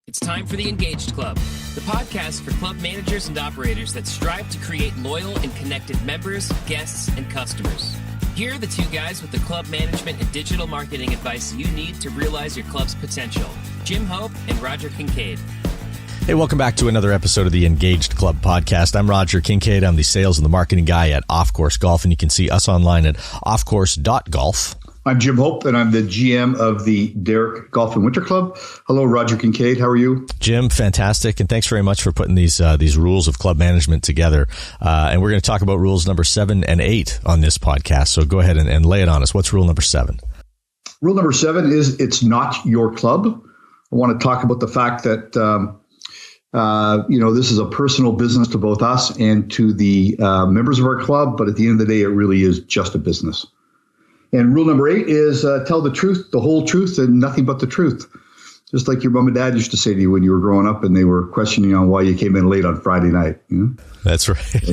It's time for the Engaged Club, the podcast for club managers and operators that strive to create loyal and connected members, guests, and customers. Here are the two guys with the club management and digital marketing advice you need to realize your club's potential. Jim Hope and Roger Kincaid. Hey, welcome back to another episode of the Engaged Club podcast. I'm Roger Kincaid. I'm the sales and the marketing guy at Off Course Golf, and you can see us online at offcourse.golf. I'm Jim Hope, and I'm the GM of the Derrick Golf and Winter Club. Hello, Roger Kincaid. How are you? Jim, fantastic, and thanks very much for putting these rules of club management together. And we're going to talk about rules number 7 and 8 on this podcast. So go ahead and lay it on us. What's rule number 7? Rule number 7 is it's not your club. I want to talk about the fact that this is a personal business to both us and to the members of our club. But at the end of the day, it really is just a business. And rule number 8 is tell the truth, the whole truth, and nothing but the truth. Just like your mom and dad used to say to you when you were growing up and they were questioning on why you came in late on Friday night. You know? That's right.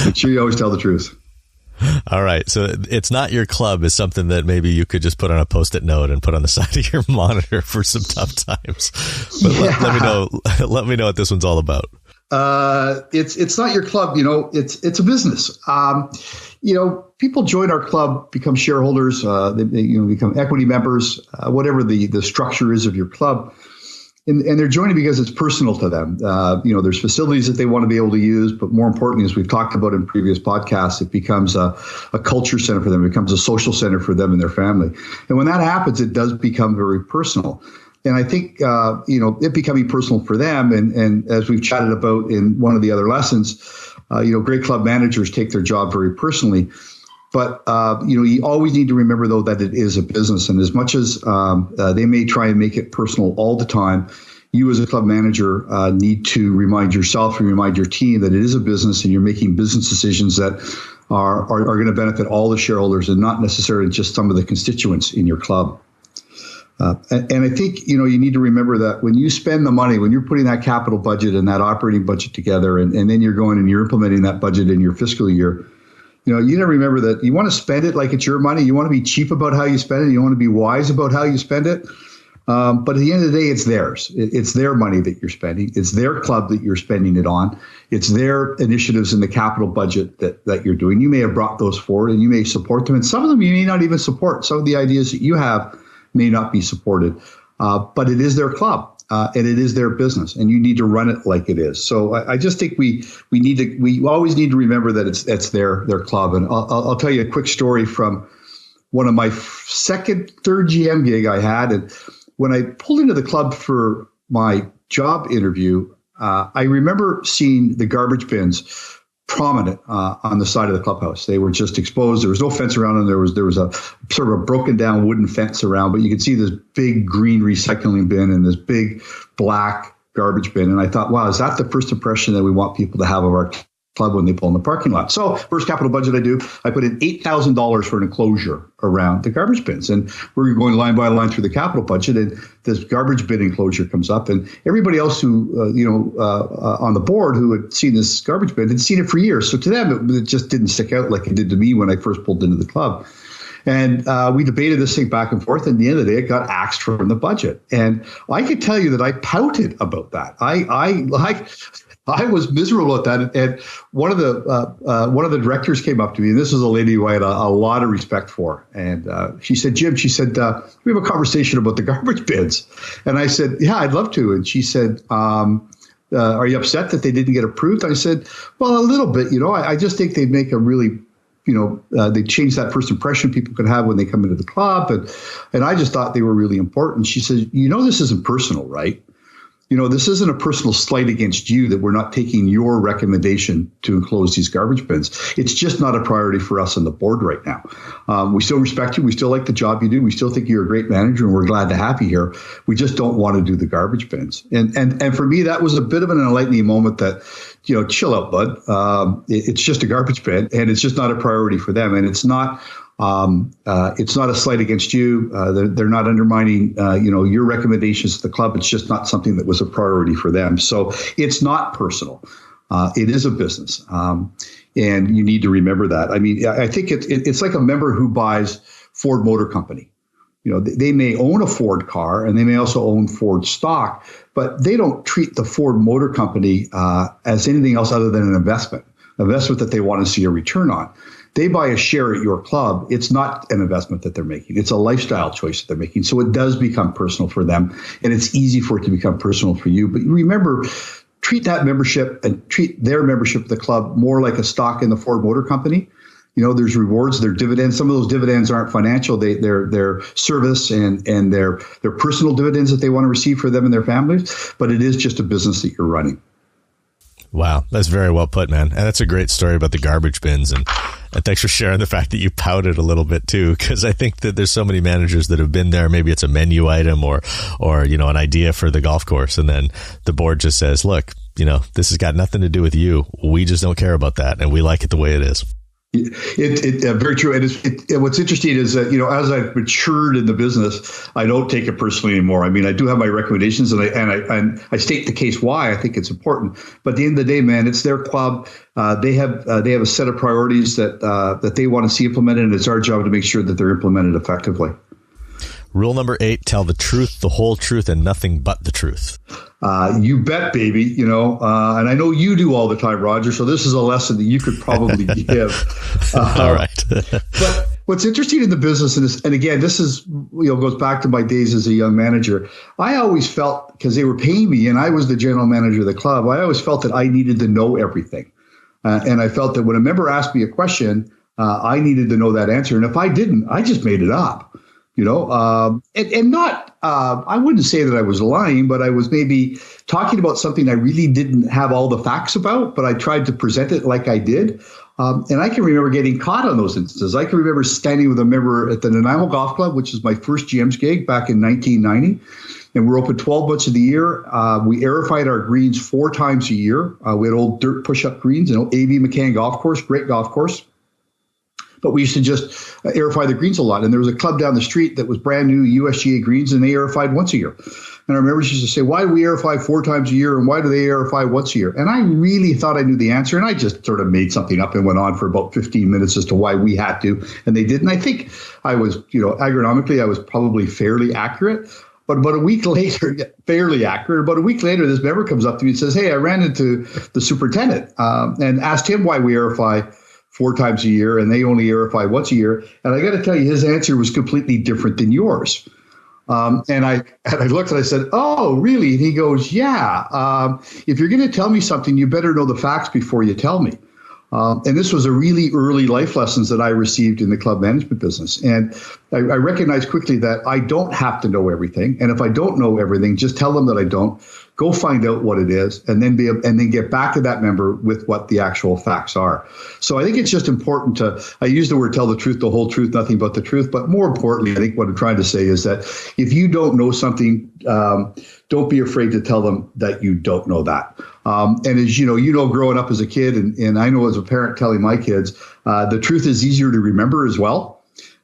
Make sure you always tell the truth. All right. So it's not your club is something that maybe you could just put on a Post-it note and put on the side of your monitor for some tough times. But let me know what this one's all about. It's not your club. It's a business. People join our club, become shareholders, they become equity members, whatever the structure is of your club. And they're joining because it's personal to them. There's facilities that they want to be able to use, but more importantly, as we've talked about in previous podcasts, it becomes a culture center for them. It becomes a social center for them and their family. And when that happens, it does become very personal. And I think, it becoming personal for them. And as we've chatted about in one of the other lessons, great club managers take their job very personally. But, you always need to remember, though, that it is a business. And as much as they may try and make it personal all the time, you as a club manager need to remind yourself and remind your team that it is a business and you're making business decisions that are going to benefit all the shareholders and not necessarily just some of the constituents in your club. And I think, you need to remember that when you spend the money, when you're putting that capital budget and that operating budget together, and then you're going and you're implementing that budget in your fiscal year, you need to remember that you want to spend it like it's your money. You want to be cheap about how you spend it. You want to be wise about how you spend it. But at the end of the day, it's theirs. It's their money that you're spending. It's their club that you're spending it on. It's their initiatives in the capital budget that you're doing. You may have brought those forward and you may support them. And some of them you may not even support. Some of the ideas that you have may not be supported, but it is their club and it is their business, and you need to run it like it is. So I just think we always need to remember that it's their club. And I'll tell you a quick story from one of my third GM gig I had, and when I pulled into the club for my job interview, I remember seeing the garbage bins prominent on the side of the clubhouse. They were just exposed. There was no fence around them. There was a sort of a broken down wooden fence around, but you could see this big green recycling bin and this big black garbage bin. And I thought, wow, is that the first impression that we want people to have of our club when they pull in the parking lot? So first capital budget I put in $8,000 for an enclosure around the garbage bins. And we're going line by line through the capital budget, and this garbage bin enclosure comes up, and everybody else who, on the board who had seen this garbage bin had seen it for years. So to them, it just didn't stick out like it did to me when I first pulled into the club. And we debated this thing back and forth. And at the end of the day, it got axed from the budget. And I could tell you that I pouted about that. I was miserable at that. And one of the directors came up to me, and this was a lady who I had a lot of respect for. And she said, Jim, we have a conversation about the garbage bins. And I said, yeah, I'd love to. And she said, are you upset that they didn't get approved? I said, well, a little bit. I just think they'd make a really, they change that first impression people can have when they come into the club. And I just thought they were really important. She said, this isn't personal, right? This isn't a personal slight against you that we're not taking your recommendation to enclose these garbage bins. It's just not a priority for us on the board right now. We still respect you. We still like the job you do. We still think you're a great manager, and we're glad to have you here. We just don't want to do the garbage bins. And for me, that was a bit of an enlightening moment that, chill out, bud. It's just a garbage bin, and it's just not a priority for them. And it's not a slight against you. They're not undermining, your recommendations to the club. It's just not something that was a priority for them. So it's not personal. It is a business. And you need to remember that. I mean, I think it's like a member who buys Ford Motor Company. They may own a Ford car and they may also own Ford stock, but they don't treat the Ford Motor Company as anything else other than an investment that they want to see a return on. They buy a share at your club. It's not an investment that they're making. It's a lifestyle choice that they're making. So it does become personal for them, and it's easy for it to become personal for you. But remember, treat that membership and treat their membership of the club more like a stock in the Ford Motor Company. There's rewards, there are dividends. Some of those dividends aren't financial. They're service and they're personal dividends that they want to receive for them and their families. But it is just a business that you're running. Wow, that's very well put, man. And that's a great story about the garbage bins. And thanks for sharing the fact that you pouted a little bit too, because I think that there's so many managers that have been there. Maybe it's a menu item or an idea for the golf course, and then the board just says, "Look, this has got nothing to do with you. We just don't care about that, and we like it the way it is." Very true. And what's interesting is that, as I've matured in the business, I don't take it personally anymore. I mean, I do have my recommendations and I state the case why I think it's important. But at the end of the day, man, it's their club. They have a set of priorities that they want to see implemented, and it's our job to make sure that they're implemented effectively. Rule number 8, tell the truth, the whole truth, and nothing but the truth. You bet, baby. And I know you do all the time, Roger. So this is a lesson that you could probably give. All right. But what's interesting in the business, and again, this is, goes back to my days as a young manager. I always felt, because they were paying me and I was the general manager of the club, I always felt that I needed to know everything. And I felt that when a member asked me a question, I needed to know that answer. And if I didn't, I just made it up. And not, I wouldn't say that I was lying, but I was maybe talking about something I really didn't have all the facts about, but I tried to present it like I did. And I can remember getting caught on those instances. I can remember standing with a member at the Nanaimo Golf Club, which is my first GM's gig back in 1990. And we're open 12 months of the year. We aerified our greens 4 times a year. We had old dirt push-up greens, A.B. McCann Golf Course, great golf course. But we used to just aerify the greens a lot. And there was a club down the street that was brand new USGA greens, and they aerified once a year. And our members used to say, why do we aerify 4 times a year, and why do they aerify once a year? And I really thought I knew the answer, and I just sort of made something up and went on for about 15 minutes as to why we had to, and they didn't. I think I was, agronomically, I was probably fairly accurate. But about a week later, fairly accurate, about a week later, this member comes up to me and says, hey, I ran into the superintendent and asked him why we aerify 4 times a year, and they only aerify once a year. And I got to tell you, his answer was completely different than yours. And I looked and I said, oh, really? And he goes, yeah. If you're going to tell me something, you better know the facts before you tell me. And this was a really early life lessons that I received in the club management business. And I recognized quickly that I don't have to know everything. And if I don't know everything, just tell them that I don't. Go find out what it is, and then get back to that member with what the actual facts are. So I think it's just important I use the word tell the truth, the whole truth, nothing but the truth. But more importantly, I think what I'm trying to say is that if you don't know something, don't be afraid to tell them that you don't know that. And as growing up as a kid, and I know as a parent telling my kids, the truth is easier to remember as well.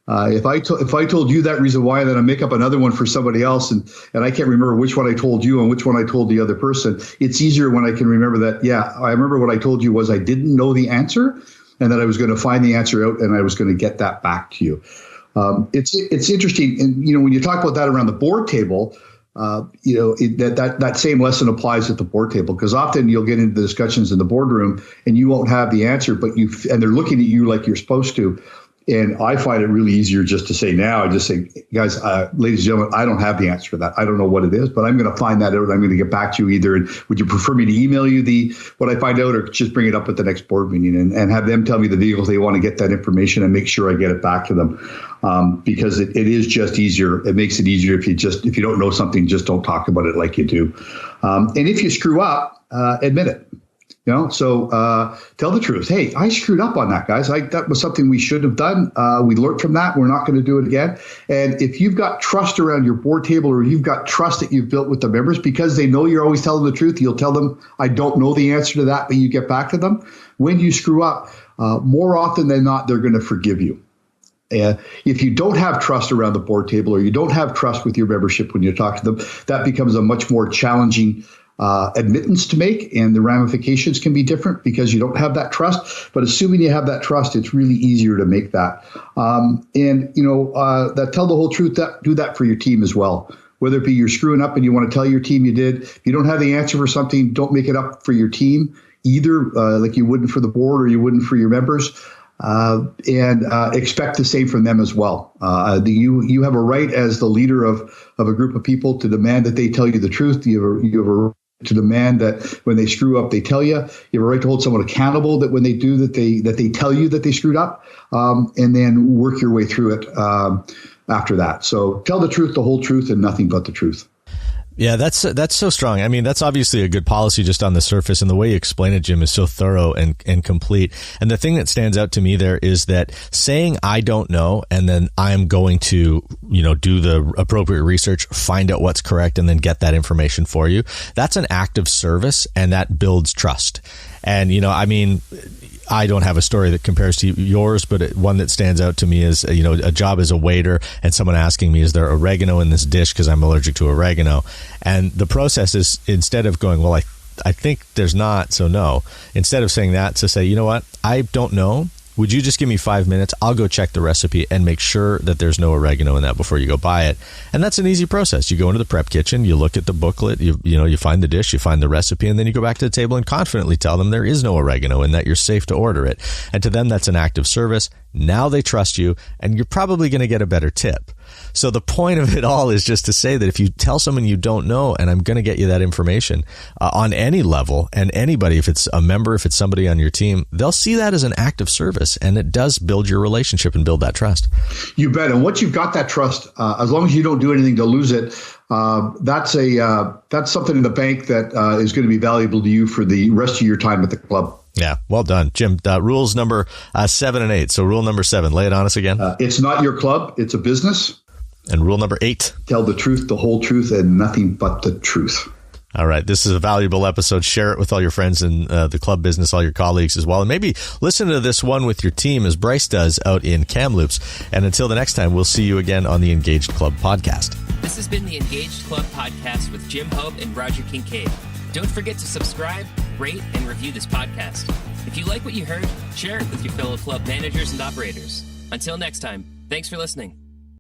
If I told you that reason why, then I make up another one for somebody else, and I can't remember which one I told you and which one I told the other person. It's easier when I can remember that, I remember what I told you was I didn't know the answer, and that I was going to find the answer out, and I was going to get that back to you. It's interesting, and when you talk about that around the board table, that same lesson applies at the board table, because often you'll get into the discussions in the boardroom and you won't have the answer, and they're looking at you like you're supposed to. And I find it really easier just to say now, I just say, guys, ladies and gentlemen, I don't have the answer to that. I don't know what it is, but I'm going to find that out. I'm going to get back to you either. And would you prefer me to email you what I find out, or just bring it up at the next board meeting and have them tell me the vehicles they want to get that information and make sure I get it back to them? Because it is just easier. It makes it easier if you don't know something, just don't talk about it like you do. And if you screw up, admit it. So tell the truth. Hey, I screwed up on that, guys. That was something we should have done. We learned from that. We're not going to do it again. And if you've got trust around your board table, or you've got trust that you've built with the members because they know you're always telling the truth, you'll tell them, I don't know the answer to that, but you get back to them. When you screw up, more often than not, they're going to forgive you. If you don't have trust around the board table, or you don't have trust with your membership when you talk to them, that becomes a much more challenging admittance to make, and the ramifications can be different because you don't have that trust. But assuming you have that trust, it's really easier to make that. That tell the whole truth, do that for your team as well. Whether it be you're screwing up and you want to tell your team you did. If you don't have the answer for something, don't make it up for your team either, like you wouldn't for the board or you wouldn't for your members. And expect the same from them as well. You have a right as the leader of a group of people to demand that they tell you the truth. You have a right to demand that when they screw up, they tell you. You have a right to hold someone accountable that when they do that they tell you that they screwed up, and then work your way through it after that. So tell the truth, the whole truth, and nothing but the truth. Yeah, that's so strong. I mean, that's obviously a good policy just on the surface, and the way you explain it, Jim, is so thorough and complete. And the thing that stands out to me there is that saying I don't know, and then I'm going to, do the appropriate research, find out what's correct, and then get that information for you. That's an act of service, and that builds trust. And, I don't have a story that compares to yours, but one that stands out to me is, a job as a waiter and someone asking me, is there oregano in this dish because I'm allergic to oregano? And the process is, instead of going, well, I think there's not, so no. Instead of saying that, to say, you know what, I don't know. Would you just give me 5 minutes? I'll go check the recipe and make sure that there's no oregano in that before you go buy it. And that's an easy process. You go into the prep kitchen, you look at the booklet, you find the dish, you find the recipe, and then you go back to the table and confidently tell them there is no oregano and that you're safe to order it. And to them, that's an act of service. Now they trust you, and you're probably going to get a better tip. So the point of it all is just to say that if you tell someone you don't know, and I'm going to get you that information on any level, and anybody, if it's a member, if it's somebody on your team, they'll see that as an act of service, and it does build your relationship and build that trust. You bet. And once you've got that trust, as long as you don't do anything to lose it, that's something in the bank that is going to be valuable to you for the rest of your time at the club. Yeah, well done, Jim. Rules number 7 and 8. So rule number 7, lay it on us again. It's not your club, it's a business. And rule number 8. Tell the truth, the whole truth, and nothing but the truth. All right. This is a valuable episode. Share it with all your friends in the club business, all your colleagues as well. And maybe listen to this one with your team as Bryce does out in Kamloops. And until the next time, we'll see you again on the Engaged Club podcast. This has been the Engaged Club podcast with Jim Hope and Roger Kincaid. Don't forget to subscribe, rate, and review this podcast. If you like what you heard, share it with your fellow club managers and operators. Until next time, thanks for listening.